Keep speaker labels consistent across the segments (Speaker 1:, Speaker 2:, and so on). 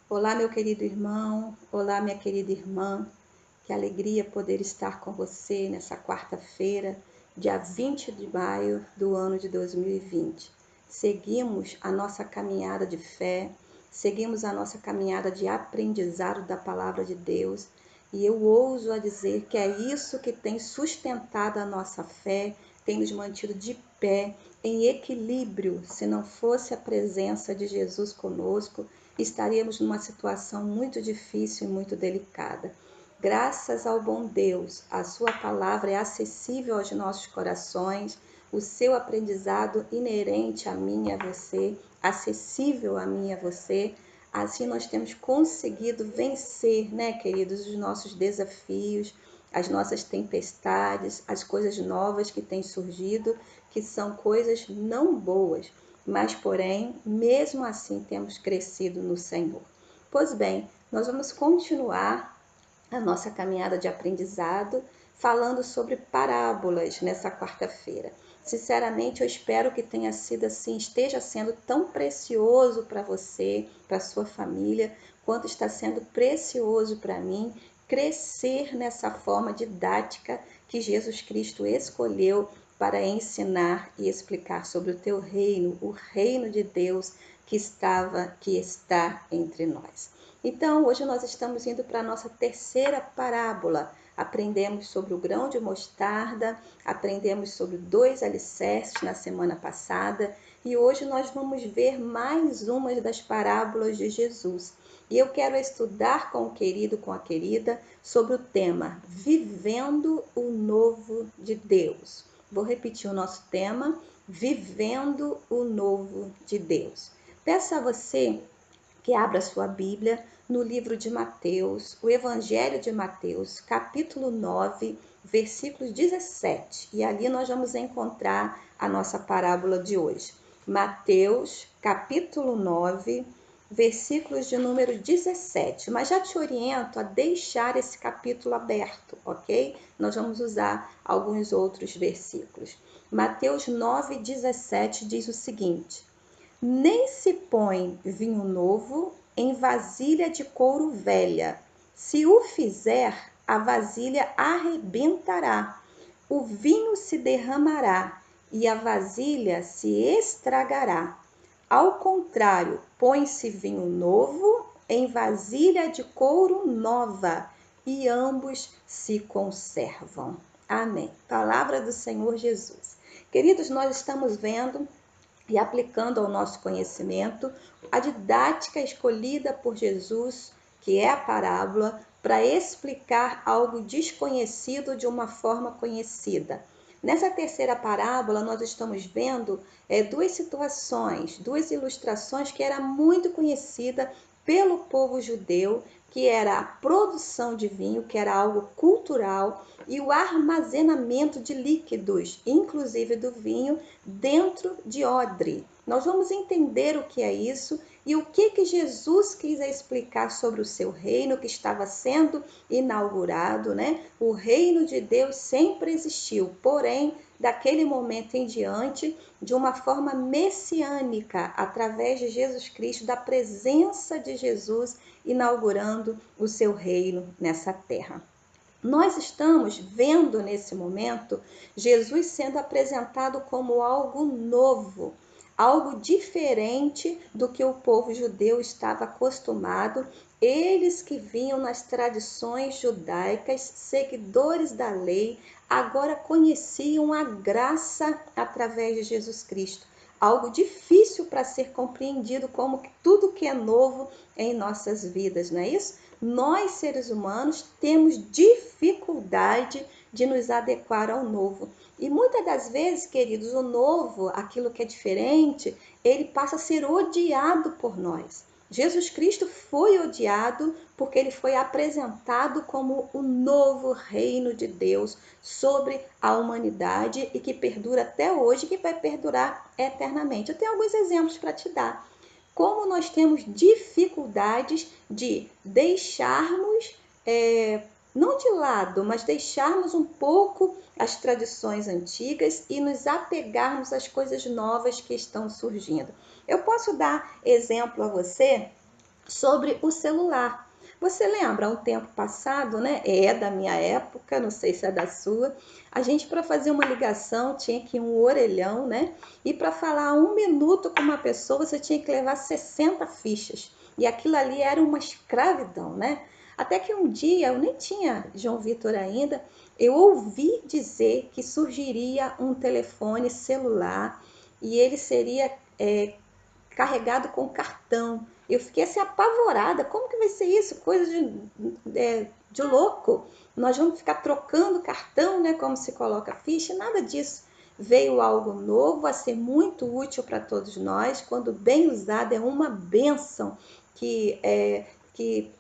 Speaker 1: Olá, meu querido irmão, olá, minha querida irmã. Que alegria poder estar com você nessa quarta-feira, dia 20 de maio do ano de 2020. Seguimos a nossa caminhada de fé, seguimos a nossa caminhada de aprendizado da palavra de Deus, e eu ouso a dizer que é isso que tem sustentado a nossa fé, tem nos mantido de pé, em equilíbrio. Se não fosse a presença de Jesus conosco, estaríamos numa situação muito difícil e muito delicada. Graças ao bom Deus, a sua palavra é acessível aos nossos corações, o seu aprendizado inerente a mim e a você, acessível a mim e a você. Assim nós temos conseguido vencer, né, queridos, os nossos desafios, as nossas tempestades, as coisas novas que têm surgido, que são coisas não boas, mas porém, mesmo assim temos crescido no Senhor. Pois bem, nós vamos continuar a nossa caminhada de aprendizado falando sobre parábolas nessa quarta-feira. Sinceramente, eu espero que tenha sido assim, esteja sendo tão precioso para você, para sua família, quanto está sendo precioso para mim crescer nessa forma didática que Jesus Cristo escolheu para ensinar e explicar sobre o teu reino, o reino de Deus que está entre nós. Então, hoje nós estamos indo para a nossa terceira parábola. Aprendemos sobre o grão de mostarda, aprendemos sobre 2 alicerces na semana passada, e hoje nós vamos ver mais uma das parábolas de Jesus. E eu quero estudar com o querido, com a querida, sobre o tema Vivendo o Novo de Deus. Vou repetir o nosso tema, Vivendo o Novo de Deus. Peço a você que abra sua Bíblia no livro de Mateus, o Evangelho de Mateus, capítulo 9, versículos 17. E ali nós vamos encontrar a nossa parábola de hoje. Mateus, capítulo 9, versículos de número 17. Mas já te oriento a deixar esse capítulo aberto, ok? Nós vamos usar alguns outros versículos. Mateus 9, 17 diz o seguinte: nem se põe vinho novo em vasilha de couro velha. Se o fizer, a vasilha arrebentará, o vinho se derramará e a vasilha se estragará. Ao contrário, põe-se vinho novo em vasilha de couro nova e ambos se conservam. Amém. Palavra do Senhor Jesus. Queridos, nós estamos vendo e aplicando ao nosso conhecimento a didática escolhida por Jesus, que é a parábola, para explicar algo desconhecido de uma forma conhecida. Nessa terceira parábola, nós estamos vendo duas situações, duas ilustrações que era muito conhecida pelo povo judeu, que era a produção de vinho, que era algo cultural, e o armazenamento de líquidos, inclusive do vinho, dentro de odre. Nós vamos entender o que é isso e o que Jesus quis explicar sobre o seu reino que estava sendo inaugurado, né? O reino de Deus sempre existiu, porém, daquele momento em diante, de uma forma messiânica, através de Jesus Cristo, da presença de Jesus inaugurando o seu reino nessa terra. Nós estamos vendo nesse momento Jesus sendo apresentado como algo novo, algo diferente do que o povo judeu estava acostumado. Eles que vinham nas tradições judaicas, seguidores da lei, agora conheciam a graça através de Jesus Cristo. Algo difícil para ser compreendido, como tudo que é novo em nossas vidas, não é isso? Nós, seres humanos, temos dificuldade de nos adequar ao novo. E muitas das vezes, queridos, o novo, aquilo que é diferente, ele passa a ser odiado por nós. Jesus Cristo foi odiado porque ele foi apresentado como o novo reino de Deus sobre a humanidade e que perdura até hoje e que vai perdurar eternamente. Eu tenho alguns exemplos para te dar. Como nós temos dificuldades de deixarmos, não de lado, mas deixarmos um pouco as tradições antigas e nos apegarmos às coisas novas que estão surgindo. Eu posso dar exemplo a você sobre o celular. Você lembra, um tempo passado, né? É da minha época, não sei se é da sua. A gente, para fazer uma ligação, tinha que ir um orelhão, né? E para falar 1 minuto com uma pessoa, você tinha que levar 60 fichas. E aquilo ali era uma escravidão, né? Até que um dia, eu nem tinha João Vitor ainda, eu ouvi dizer que surgiria um telefone celular e ele seria carregado com cartão. Eu fiquei assim apavorada. Como que vai ser isso? Coisa de louco. Nós vamos ficar trocando cartão, né? Como se coloca ficha. Nada disso. Veio algo novo a ser muito útil para todos nós. Quando bem usado, é uma bênção que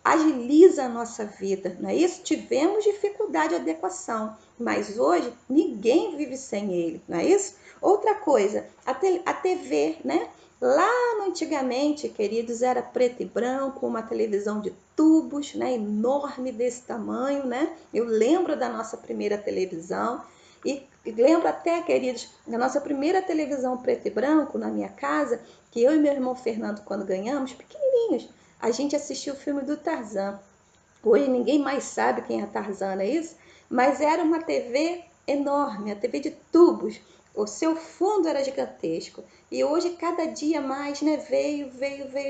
Speaker 1: agiliza a nossa vida, não é isso? Tivemos dificuldade de adequação, mas hoje ninguém vive sem ele, não é isso? Outra coisa, a TV, né? Lá antigamente, queridos, era preto e branco, uma televisão de tubos, né, enorme desse tamanho, né? Eu lembro da nossa primeira televisão e lembro até, queridos, da nossa primeira televisão preto e branco na minha casa, que eu e meu irmão Fernando, quando ganhamos, pequenininhos, a gente assistiu o filme do Tarzan. Hoje ninguém mais sabe quem é Tarzan, não é isso? Mas era uma TV enorme, a TV de tubos. O seu fundo era gigantesco. E hoje, cada dia mais, né, veio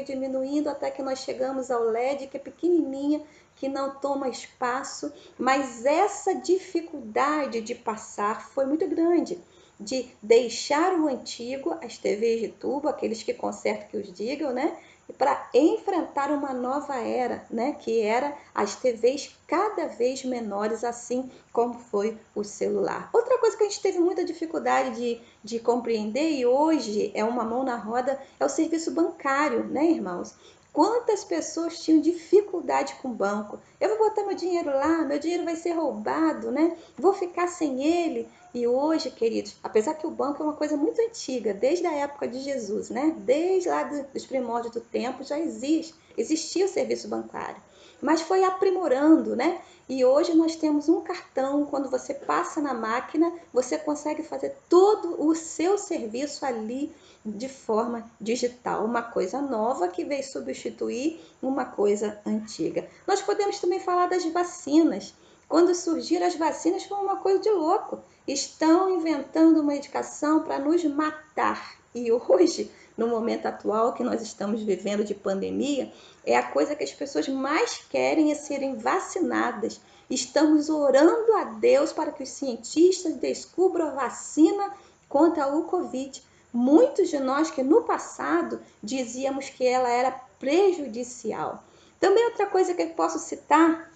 Speaker 1: diminuindo até que nós chegamos ao LED, que é pequenininha, que não toma espaço. Mas essa dificuldade de passar foi muito grande. De deixar o antigo, as TVs de tubo, aqueles que consertam que os digam, né? Para enfrentar uma nova era, né? Que era as TVs cada vez menores, assim como foi o celular. Outra coisa que a gente teve muita dificuldade de compreender e hoje é uma mão na roda é o serviço bancário, né, irmãos? Quantas pessoas tinham dificuldade com o banco? Eu vou botar meu dinheiro lá, meu dinheiro vai ser roubado, né? Vou ficar sem ele. E hoje, queridos, apesar que o banco é uma coisa muito antiga, desde a época de Jesus, né? Desde lá dos primórdios do tempo já existia o serviço bancário. Mas foi aprimorando, né? E hoje nós temos um cartão, quando você passa na máquina, você consegue fazer todo o seu serviço ali de forma digital, uma coisa nova que veio substituir uma coisa antiga. Nós podemos também falar das vacinas. Quando surgiram as vacinas foi uma coisa de louco. Estão inventando uma medicação para nos matar. E hoje, no momento atual que nós estamos vivendo de pandemia, é a coisa que as pessoas mais querem é serem vacinadas. Estamos orando a Deus para que os cientistas descubram a vacina contra o Covid. Muitos de nós que no passado dizíamos que ela era prejudicial. Também outra coisa que eu posso citar,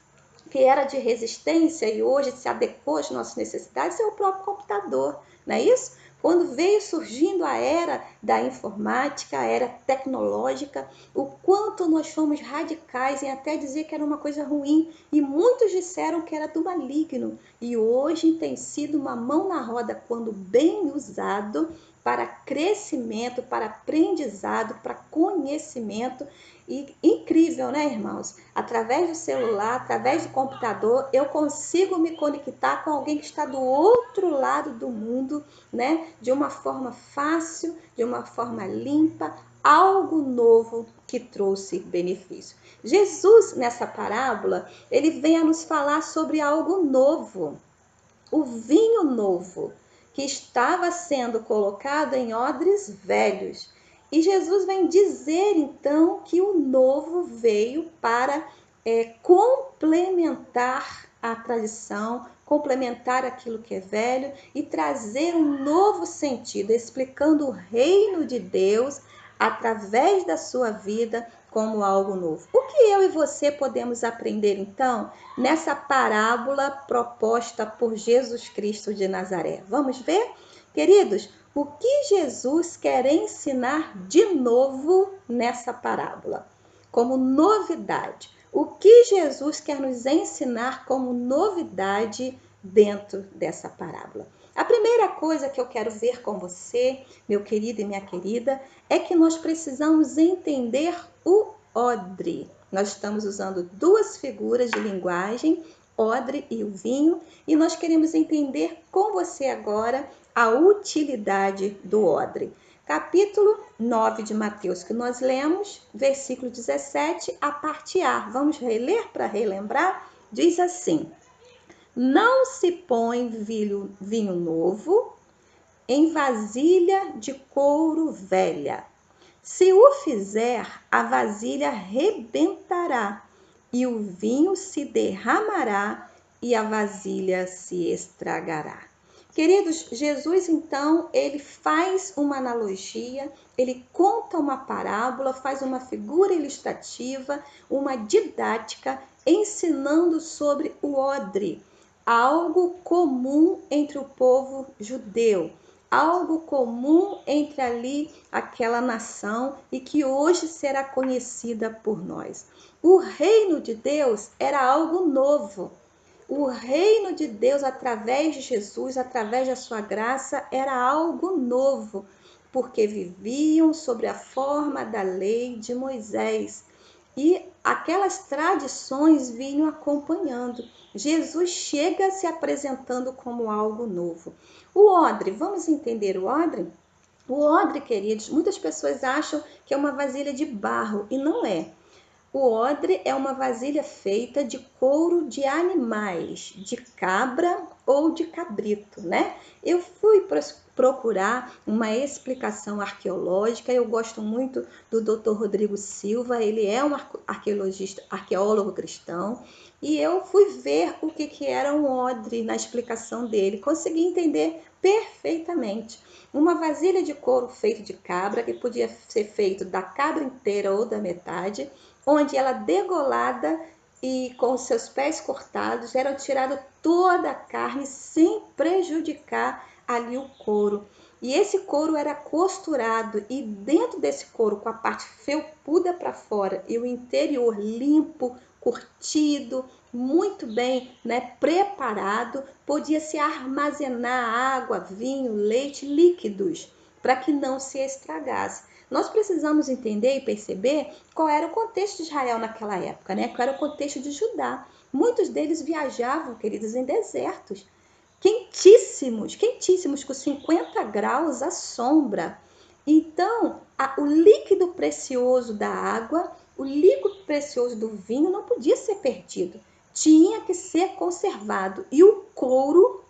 Speaker 1: que era de resistência e hoje se adequou às nossas necessidades, é o próprio computador, não é isso? Quando veio surgindo a era da informática, a era tecnológica, o quanto nós fomos radicais em até dizer que era uma coisa ruim e muitos disseram que era do maligno. E hoje tem sido uma mão na roda quando bem usado para crescimento, para aprendizado, para conhecimento. E incrível, né, irmãos? Através do celular, através do computador, eu consigo me conectar com alguém que está do outro lado do mundo, né? De uma forma fácil, de uma forma limpa, algo novo que trouxe benefício. Jesus, nessa parábola, ele vem a nos falar sobre algo novo, o vinho novo, que estava sendo colocado em odres velhos. E Jesus vem dizer, então, que o novo veio para complementar a tradição, complementar aquilo que é velho e trazer um novo sentido, explicando o reino de Deus através da sua vida como algo novo. O que eu e você podemos aprender, então, nessa parábola proposta por Jesus Cristo de Nazaré? Vamos ver? Queridos, o que Jesus quer ensinar de novo nessa parábola? Como novidade. O que Jesus quer nos ensinar como novidade dentro dessa parábola? A primeira coisa que eu quero ver com você, meu querido e minha querida, é que nós precisamos entender o odre. Nós estamos usando duas figuras de linguagem, odre e o vinho, e nós queremos entender com você agora a utilidade do odre. Capítulo 9 de Mateus, que nós lemos, versículo 17, a parte A. Vamos reler para relembrar? Diz assim: não se põe vinho novo em vasilha de couro velha. Se o fizer, a vasilha rebentará, e o vinho se derramará, e a vasilha se estragará. Queridos, Jesus então, ele faz uma analogia, ele conta uma parábola, faz uma figura ilustrativa, uma didática, ensinando sobre o odre, algo comum entre o povo judeu, algo comum entre ali aquela nação e que hoje será conhecida por nós. O reino de Deus era algo novo. O reino de Deus, através de Jesus, através da sua graça, era algo novo, porque viviam sobre a forma da lei de Moisés. E aquelas tradições vinham acompanhando. Jesus chega se apresentando como algo novo. O odre, vamos entender o odre? O odre, queridos, muitas pessoas acham que é uma vasilha de barro, e não é. O odre é uma vasilha feita de couro de animais, de cabra ou de cabrito, né? Eu fui procurar uma explicação arqueológica, eu gosto muito do Dr. Rodrigo Silva, ele é um arqueólogo cristão, e eu fui ver o que era um odre na explicação dele, consegui entender perfeitamente. Uma vasilha de couro feita de cabra, que podia ser feito da cabra inteira ou da metade, onde ela degolada e com seus pés cortados, era tirada toda a carne sem prejudicar ali o couro. E esse couro era costurado, e dentro desse couro, com a parte felpuda para fora e o interior limpo, curtido, muito bem, né, preparado, podia-se armazenar água, vinho, leite, líquidos, para que não se estragasse. Nós precisamos entender e perceber qual era o contexto de Israel naquela época, né? Qual era o contexto de Judá. Muitos deles viajavam, queridos, em desertos, quentíssimos, quentíssimos, com 50 graus à sombra. Então, o líquido precioso da água, o líquido precioso do vinho não podia ser perdido, tinha que ser conservado. E o couro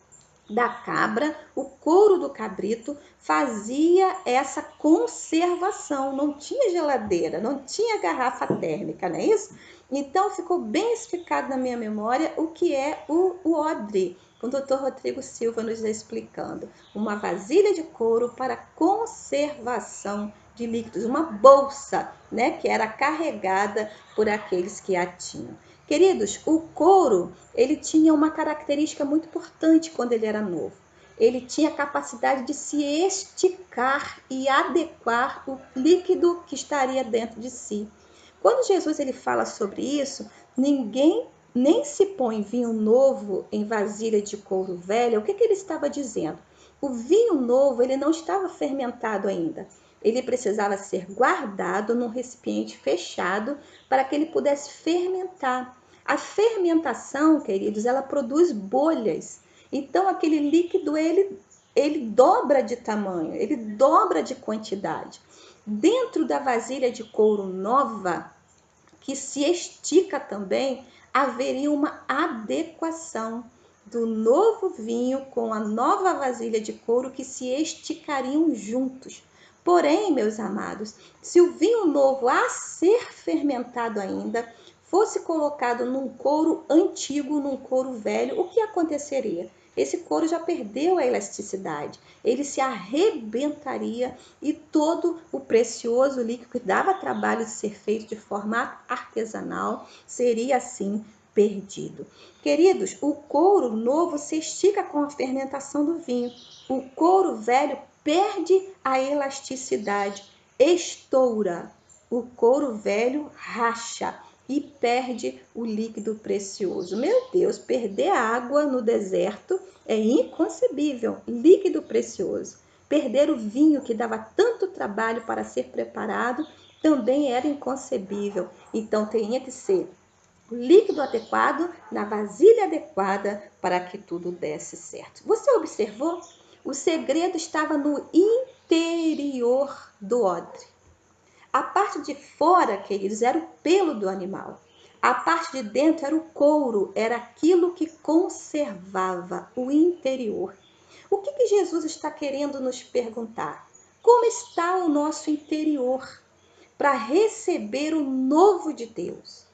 Speaker 1: da cabra, o couro do cabrito, fazia essa conservação. Não tinha geladeira, não tinha garrafa térmica, não é isso? Então, ficou bem explicado na minha memória o que é o odre, com o Dr. Rodrigo Silva nos explicando. Uma vasilha de couro para conservação de líquidos, uma bolsa, né, que era carregada por aqueles que a tinham. Queridos, o couro, ele tinha uma característica muito importante quando ele era novo. Ele tinha a capacidade de se esticar e adequar o líquido que estaria dentro de si. Quando Jesus ele fala sobre isso, ninguém nem se põe vinho novo em vasilha de couro velha. O que ele estava dizendo? O vinho novo, ele não estava fermentado ainda. Ele precisava ser guardado num recipiente fechado para que ele pudesse fermentar. A fermentação, queridos, ela produz bolhas. Então, aquele líquido, ele dobra de tamanho, ele dobra de quantidade. Dentro da vasilha de couro nova, que se estica também, haveria uma adequação do novo vinho com a nova vasilha de couro que se esticariam juntos. Porém, meus amados, se o vinho novo a ser fermentado ainda fosse colocado num couro antigo, num couro velho, o que aconteceria? Esse couro já perdeu a elasticidade, ele se arrebentaria e todo o precioso líquido que dava trabalho de ser feito de forma artesanal seria assim perdido. Queridos, o couro novo se estica com a fermentação do vinho, o couro velho perde a elasticidade, estoura, o couro velho racha e perde o líquido precioso. Meu Deus, perder água no deserto é inconcebível, líquido precioso. Perder o vinho que dava tanto trabalho para ser preparado também era inconcebível. Então, tinha que ser o líquido adequado na vasilha adequada para que tudo desse certo. Você observou? O segredo estava no interior do odre. A parte de fora, queridos, era o pelo do animal. A parte de dentro era o couro, era aquilo que conservava o interior. O que Jesus está querendo nos perguntar? Como está o nosso interior para receber o novo de Deus?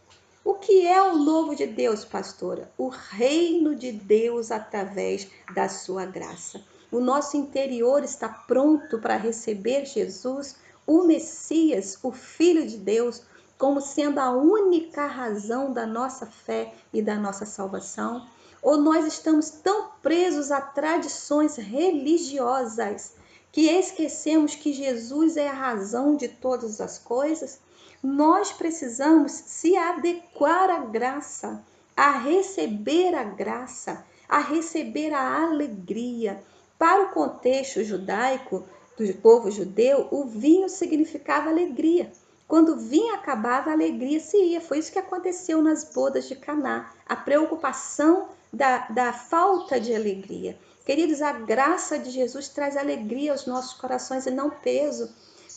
Speaker 1: O que é o novo de Deus, pastora? O reino de Deus através da sua graça. O nosso interior está pronto para receber Jesus, o Messias, o Filho de Deus, como sendo a única razão da nossa fé e da nossa salvação? Ou nós estamos tão presos a tradições religiosas que esquecemos que Jesus é a razão de todas as coisas? Nós precisamos se adequar à graça, a receber a graça, a receber a alegria. Para o contexto judaico, do povo judeu, o vinho significava alegria. Quando o vinho acabava, a alegria se ia. Foi isso que aconteceu nas bodas de Caná. A preocupação da falta de alegria. Queridos, a graça de Jesus traz alegria aos nossos corações e não peso.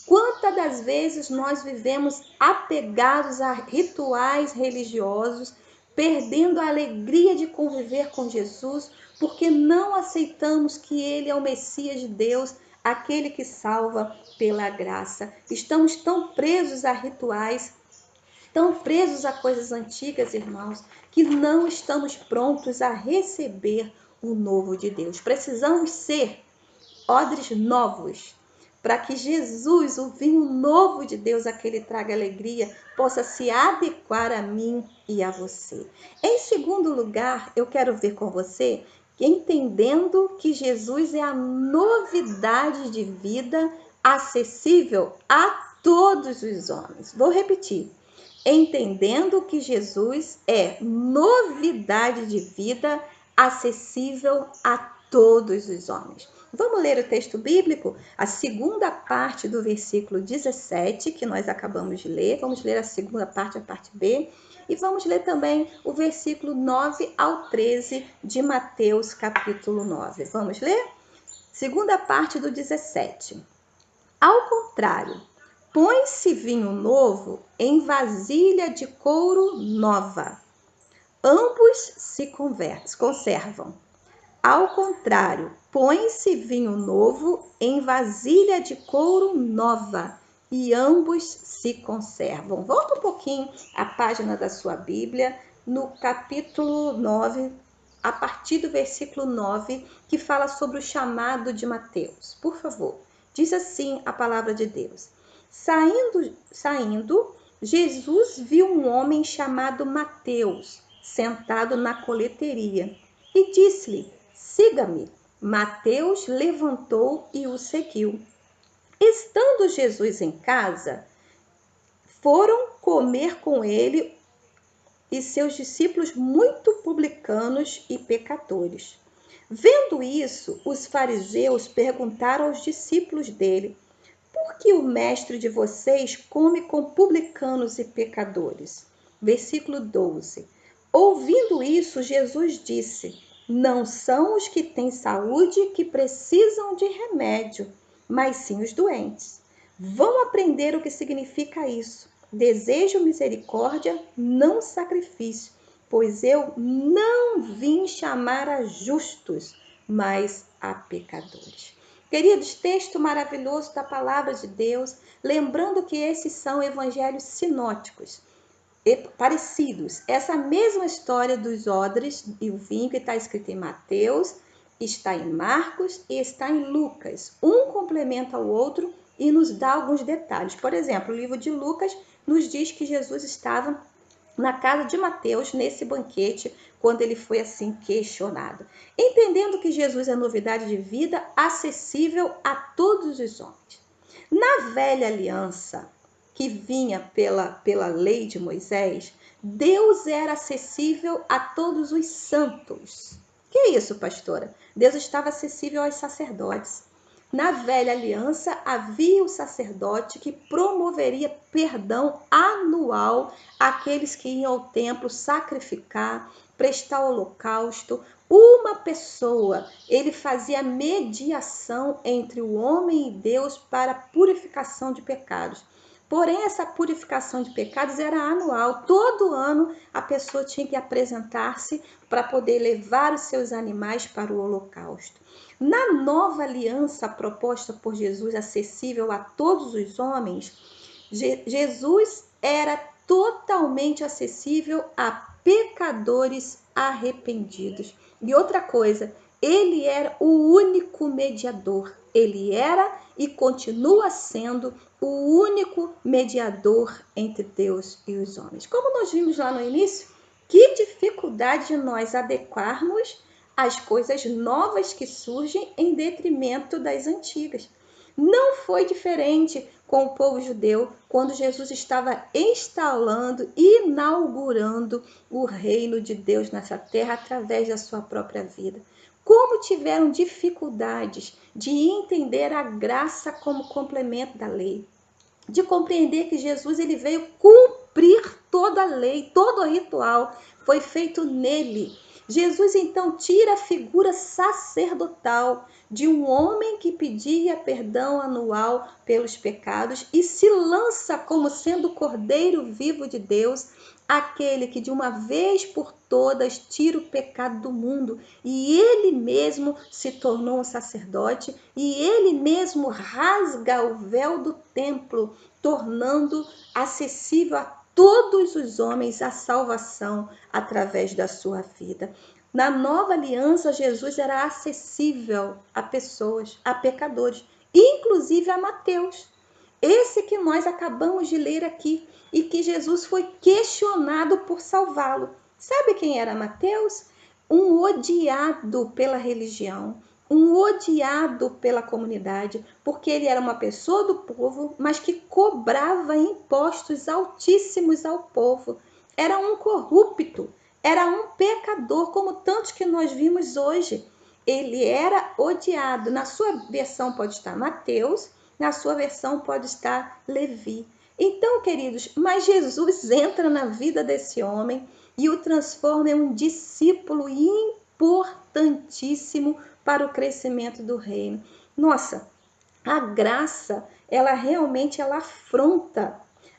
Speaker 1: Quantas das vezes nós vivemos apegados a rituais religiosos, perdendo a alegria de conviver com Jesus, porque não aceitamos que Ele é o Messias de Deus, aquele que salva pela graça. Estamos tão presos a rituais, tão presos a coisas antigas, irmãos, que não estamos prontos a receber o novo de Deus. Precisamos ser odres novos, para que Jesus, o vinho novo de Deus, aquele traga alegria, possa se adequar a mim e a você. Em segundo lugar, eu quero ver com você, entendendo que Jesus é a novidade de vida acessível a todos os homens. Vou repetir. Entendendo que Jesus é novidade de vida acessível a todos os homens. Vamos ler o texto bíblico? A segunda parte do versículo 17, que nós acabamos de ler. Vamos ler a segunda parte, a parte B. E vamos ler também o versículo 9 ao 13 de Mateus, capítulo 9. Vamos ler? Segunda parte do 17. Ao contrário, põe-se vinho novo em vasilha de couro nova. Ambos se conservam. Ao contrário, põe-se vinho novo em vasilha de couro nova, e ambos se conservam. Volta um pouquinho a página da sua Bíblia, no capítulo 9, a partir do versículo 9, que fala sobre o chamado de Mateus. Por favor, diz assim a palavra de Deus. Saindo, Jesus viu um homem chamado Mateus, sentado na coleteria, e disse-lhe: siga-me. Mateus levantou e o seguiu. Estando Jesus em casa, foram comer com ele e seus discípulos muito publicanos e pecadores. Vendo isso, os fariseus perguntaram aos discípulos dele: por que o mestre de vocês come com publicanos e pecadores? Versículo 12. Ouvindo isso, Jesus disse: não são os que têm saúde que precisam de remédio, mas sim os doentes. Vão aprender o que significa isso. Desejo misericórdia, não sacrifício, pois eu não vim chamar a justos, mas a pecadores. Queridos, texto maravilhoso da palavra de Deus, lembrando que esses são evangelhos sinóticos, parecidos. Essa mesma história dos odres e o vinho que está escrito em Mateus, está em Marcos e está em Lucas. Um complementa o outro e nos dá alguns detalhes. Por exemplo, o livro de Lucas nos diz que Jesus estava na casa de Mateus, nesse banquete, quando ele foi assim questionado. Entendendo que Jesus é novidade de vida acessível a todos os homens. Na velha aliança, que vinha pela lei de Moisés, Deus era acessível a todos os santos. Que é isso, pastora? Deus estava acessível aos sacerdotes. Na velha aliança, havia o sacerdote que promoveria perdão anual àqueles que iam ao templo sacrificar, prestar holocausto, uma pessoa. Ele fazia mediação entre o homem e Deus para a purificação de pecados. Porém, essa purificação de pecados era anual. Todo ano a pessoa tinha que apresentar-se para poder levar os seus animais para o holocausto. Na nova aliança proposta por Jesus, acessível a todos os homens, Jesus era totalmente acessível a pecadores arrependidos. E outra coisa, ele era o único mediador. Ele era e continua sendo o único mediador entre Deus e os homens. Como nós vimos lá no início, que dificuldade de nós adequarmos às coisas novas que surgem em detrimento das antigas. Não foi diferente com o povo judeu quando Jesus estava instalando, inaugurando o reino de Deus nessa terra através da sua própria vida. Como tiveram dificuldades de entender a graça como complemento da lei, de compreender que Jesus ele veio cumprir toda a lei, todo o ritual foi feito nele. Jesus então tira a figura sacerdotal de um homem que pedia perdão anual pelos pecados e se lança como sendo o Cordeiro vivo de Deus, aquele que de uma vez por todas tira o pecado do mundo, e ele mesmo se tornou um sacerdote, e ele mesmo rasga o véu do templo, tornando acessível a todos os homens a salvação através da sua vida. Na nova aliança, Jesus era acessível a pessoas, a pecadores, inclusive a Mateus. Esse que nós acabamos de ler aqui e que Jesus foi questionado por salvá-lo. Sabe quem era Mateus? Um odiado pela religião, um odiado pela comunidade, porque ele era uma pessoa do povo, mas que cobrava impostos altíssimos ao povo. Era um corrupto, era um pecador, como tantos que nós vimos hoje. Ele era odiado. Na sua versão pode estar Mateus, na sua versão pode estar Levi. Então, queridos, mas Jesus entra na vida desse homem e o transforma em um discípulo importantíssimo para o crescimento do reino. Nossa, a graça, ela realmente afronta.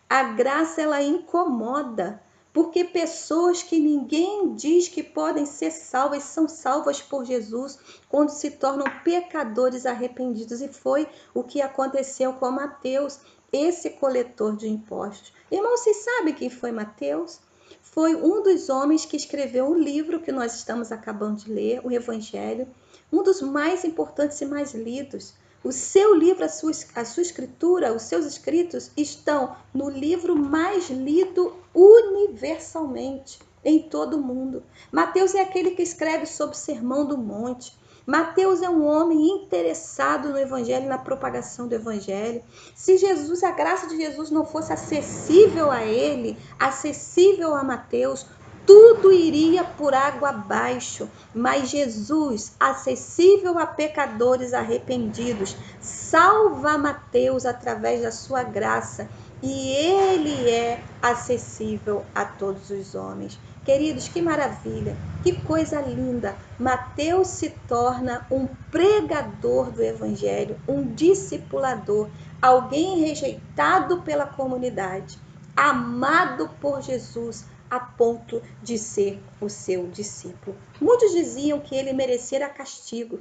Speaker 1: A graça, ela incomoda. Porque pessoas que ninguém diz que podem ser salvas, são salvas por Jesus quando se tornam pecadores arrependidos. E foi o que aconteceu com Mateus, esse coletor de impostos. Irmãos, vocês sabem quem foi Mateus? Foi um dos homens que escreveu um livro que nós estamos acabando de ler, o Evangelho, um dos mais importantes e mais lidos. O seu livro, a sua escritura, os seus escritos estão no livro mais lido universalmente em todo o mundo. Mateus é aquele que escreve sobre o Sermão do Monte. Mateus é um homem interessado no Evangelho, na propagação do Evangelho. Se Jesus, a graça de Jesus não fosse acessível a ele, acessível a Mateus, tudo iria por água abaixo, mas Jesus, acessível a pecadores arrependidos, salva Mateus através da sua graça, e ele é acessível a todos os homens. Queridos, que maravilha, que coisa linda! Mateus se torna um pregador do Evangelho, um discipulador, alguém rejeitado pela comunidade, amado por Jesus, a ponto de ser o seu discípulo. Muitos diziam que ele merecia castigo,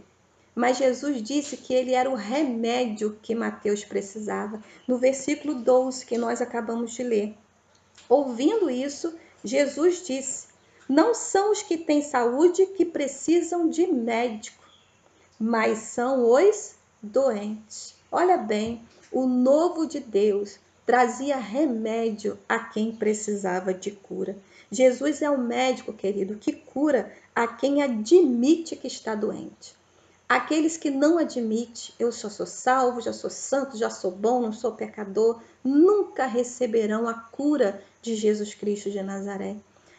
Speaker 1: mas Jesus disse que ele era o remédio que Mateus precisava. No versículo 12 que nós acabamos de ler. Ouvindo isso, Jesus disse: não são os que têm saúde que precisam de médico, mas são os doentes. Olha bem, o novo de Deus trazia remédio a quem precisava de cura. Jesus é o médico, querido, que cura a quem admite que está doente. Aqueles que não admitem, eu só sou salvo, já sou santo, já sou bom, não sou pecador, nunca receberão a cura de Jesus Cristo de Nazaré.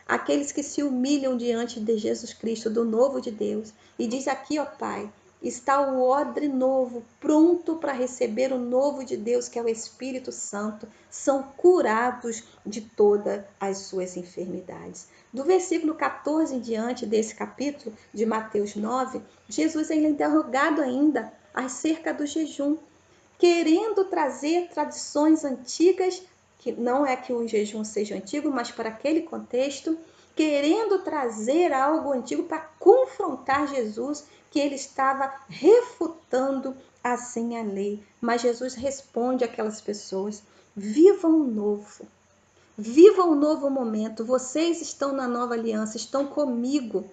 Speaker 1: Aqueles que se humilham diante de Jesus Cristo, do novo de Deus, e diz aqui, ó Pai, está o odre novo, pronto para receber o novo de Deus, que é o Espírito Santo, são curados de todas as suas enfermidades. Do versículo 14 em diante desse capítulo de Mateus 9, Jesus é interrogado ainda acerca do jejum, querendo trazer tradições antigas, que não é que o jejum seja antigo, mas para aquele contexto, querendo trazer algo antigo para confrontar Jesus, que ele estava refutando assim a lei. Mas Jesus responde àquelas pessoas: vivam o novo. Vivam um novo momento. Vocês estão na nova aliança, estão comigo.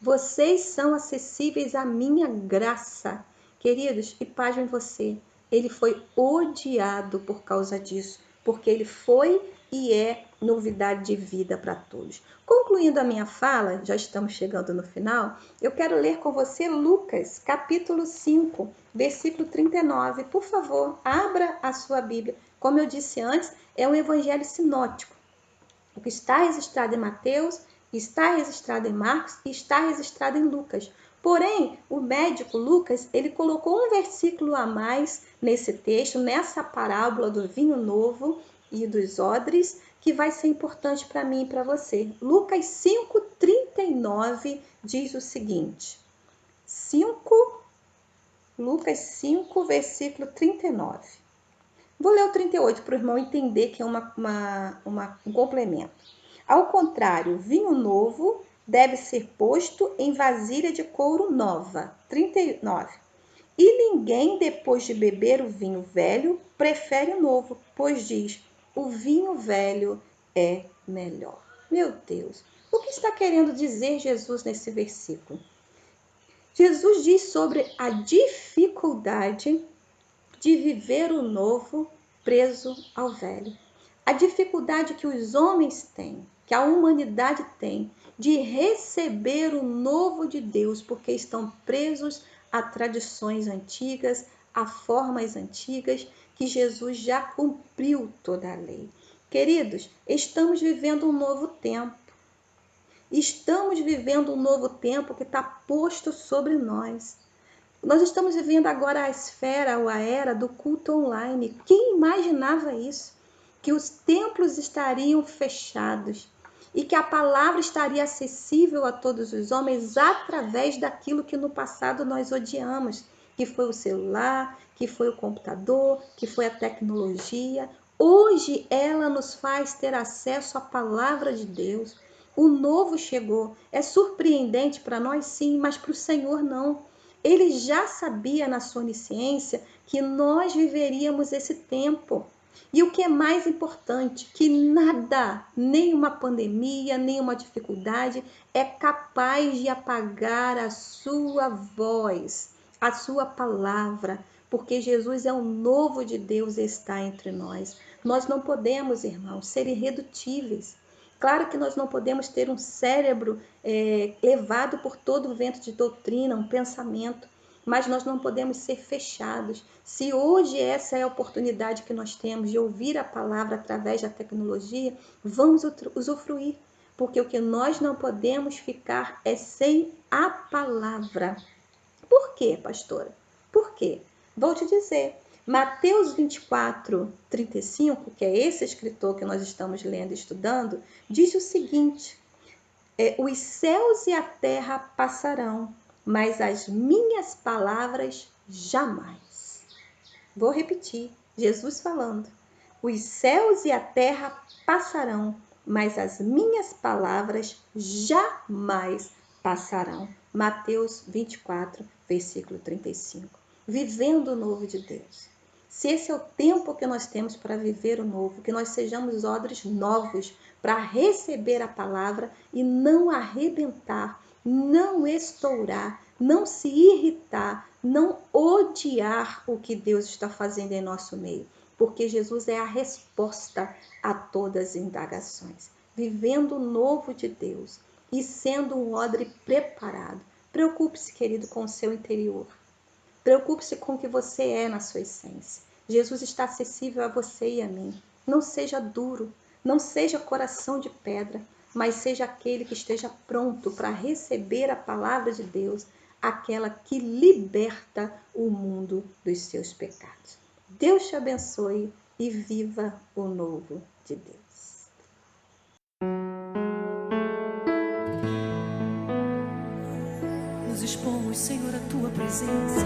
Speaker 1: Vocês são acessíveis à minha graça. Queridos, e pasmem você, ele foi odiado por causa disso, porque ele foi e é novidade de vida para todos. Concluindo a minha fala, já estamos chegando no final, eu quero ler com você Lucas, capítulo 5, versículo 39. Por favor, abra a sua Bíblia. Como eu disse antes, é um evangelho sinótico. O que está registrado em Mateus, está registrado em Marcos e está registrado em Lucas. Porém, o médico Lucas, ele colocou um versículo a mais nesse texto, nessa parábola do vinho novo e dos odres, que vai ser importante para mim e para você. Lucas 5:39 diz o seguinte. Lucas 5, versículo 39. Vou ler o 38 para o irmão entender que é um complemento. Ao contrário, vinho novo deve ser posto em vasilha de couro nova. 39. E ninguém, depois de beber o vinho velho, prefere o novo, pois diz, o vinho velho é melhor. Meu Deus, o que está querendo dizer Jesus nesse versículo? Jesus diz sobre a dificuldade de viver o novo preso ao velho. A dificuldade que os homens têm, que a humanidade tem, de receber o novo de Deus, porque estão presos a tradições antigas, a formas antigas, que Jesus já cumpriu toda a lei. Queridos, estamos vivendo um novo tempo. Estamos vivendo um novo tempo que está posto sobre nós. Nós estamos vivendo agora a esfera ou a era do culto online. Quem imaginava isso? Que os templos estariam fechados e que a palavra estaria acessível a todos os homens através daquilo que no passado nós odiamos, que foi o celular, que foi o computador, que foi a tecnologia. Hoje ela nos faz ter acesso à palavra de Deus. O novo chegou. É surpreendente para nós, sim, mas para o Senhor não. Ele já sabia na sua onisciência que nós viveríamos esse tempo. E o que é mais importante, que nada, nenhuma pandemia, nenhuma dificuldade é capaz de apagar a sua voz, a sua palavra, porque Jesus é o novo de Deus e está entre nós. Nós não podemos, irmãos, ser irredutíveis. Claro que nós não podemos ter um cérebro levado por todo o vento de doutrina, um pensamento, mas nós não podemos ser fechados. Se hoje essa é a oportunidade que nós temos de ouvir a palavra através da tecnologia, vamos usufruir, porque o que nós não podemos ficar é sem a palavra. Por quê, pastora? Por quê? Vou te dizer. Mateus 24, 35, que é esse escritor que nós estamos lendo e estudando, diz o seguinte: os céus e a terra passarão, mas as minhas palavras jamais. Vou repetir, Jesus falando. Os céus e a terra passarão, mas as minhas palavras jamais passarão. Mateus 24, versículo 35. Vivendo o novo de Deus. Se esse é o tempo que nós temos para viver o novo, que nós sejamos odres novos para receber a palavra e não arrebentar, não estourar, não se irritar, não odiar o que Deus está fazendo em nosso meio, porque Jesus é a resposta a todas as indagações. Vivendo o novo de Deus e sendo um odre preparado. Preocupe-se, querido, com o seu interior. Preocupe-se com o que você é na sua essência. Jesus está acessível a você e a mim. Não seja duro, não seja coração de pedra, mas seja aquele que esteja pronto para receber a palavra de Deus, aquela que liberta o mundo dos seus pecados. Deus te abençoe e viva o novo de Deus.
Speaker 2: Nos expomos, Senhor, a tua presença.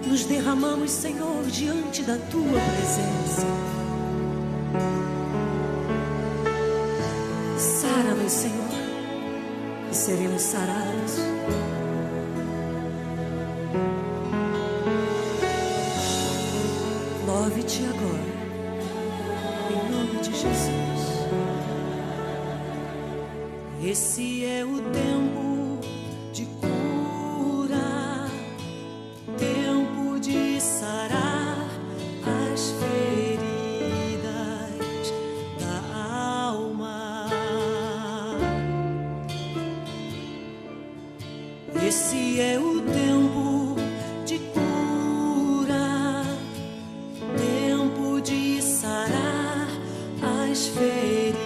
Speaker 2: Nos derramamos, Senhor, diante da tua presença. Sara-nos, Senhor, e seremos sarados. Move-te agora, em nome de Jesus. Esse é o tempo de cura, tempo de sarar as feridas da alma. Esse é o tempo de cura, tempo de sarar as feridas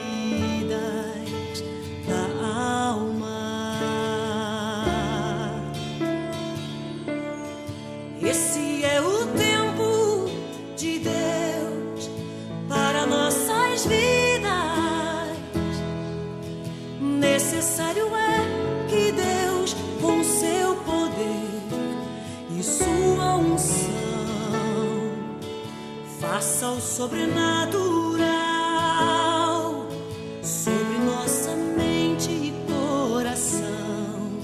Speaker 2: da alma. Esse é o tempo de Deus para nossas vidas. Necessário é que Deus, com seu poder e sua unção, faça o sobrenatural sobre nossa mente e coração,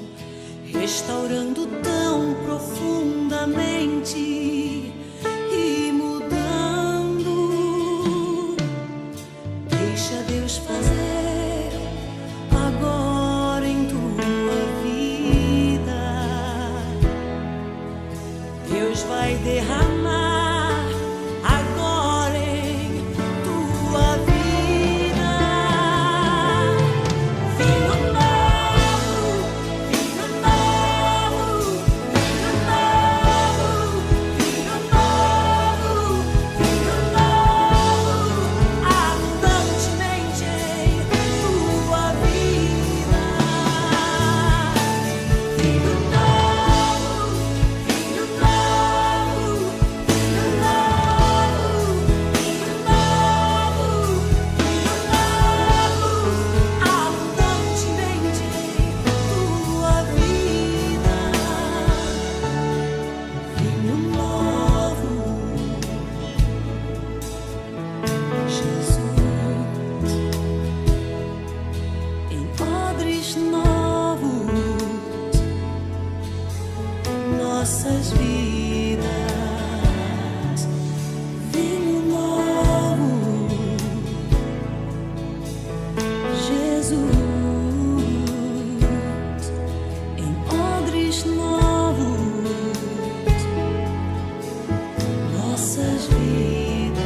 Speaker 2: restaurando tão profundamente e mudando. Deixa Deus fazer agora em tua vida. Deus vai derramar agora em tua vida vinho novo, vinho novo, vinho novo, vinho novo, vinho novo, abundantemente em tua vida. Vinho novo, vinho novo, vinho novo, vinho novo, vinho novo, abundantemente em tua vida. Vinho novo, Jesus, em odres novos, nossas vidas. Vinho novo, Jesus, em odres novos, nossas vidas.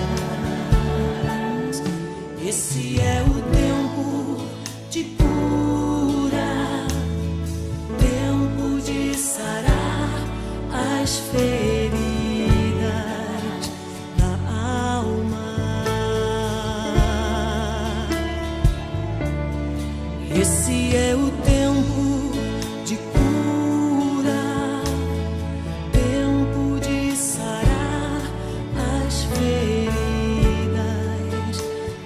Speaker 2: Esse é o tempo de cura, tempo de sarar as feridas da alma. Esse é o tempo de cura, tempo de sarar as feridas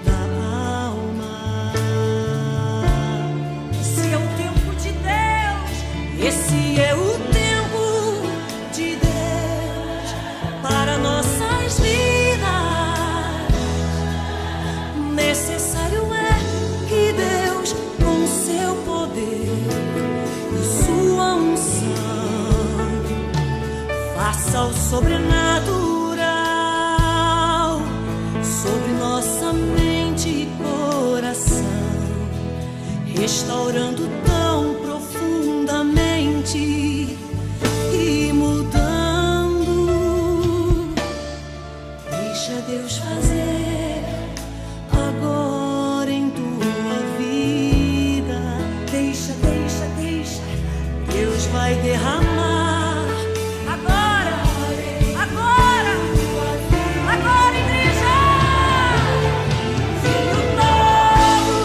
Speaker 2: da alma. Esse é o tempo de Deus. Esse é o tempo de Deus para nossas vidas. Necessário é que Deus, com seu poder e sua unção, faça o sobrenatural sobre nossa mente e coração, restaurando tão profundamente e mudando. Deixa Deus fazer agora em tua vida. Deixa, deixa, deixa. Deus vai derramar agora, agora, agora, igreja. Vinho novo,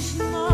Speaker 2: somos nós.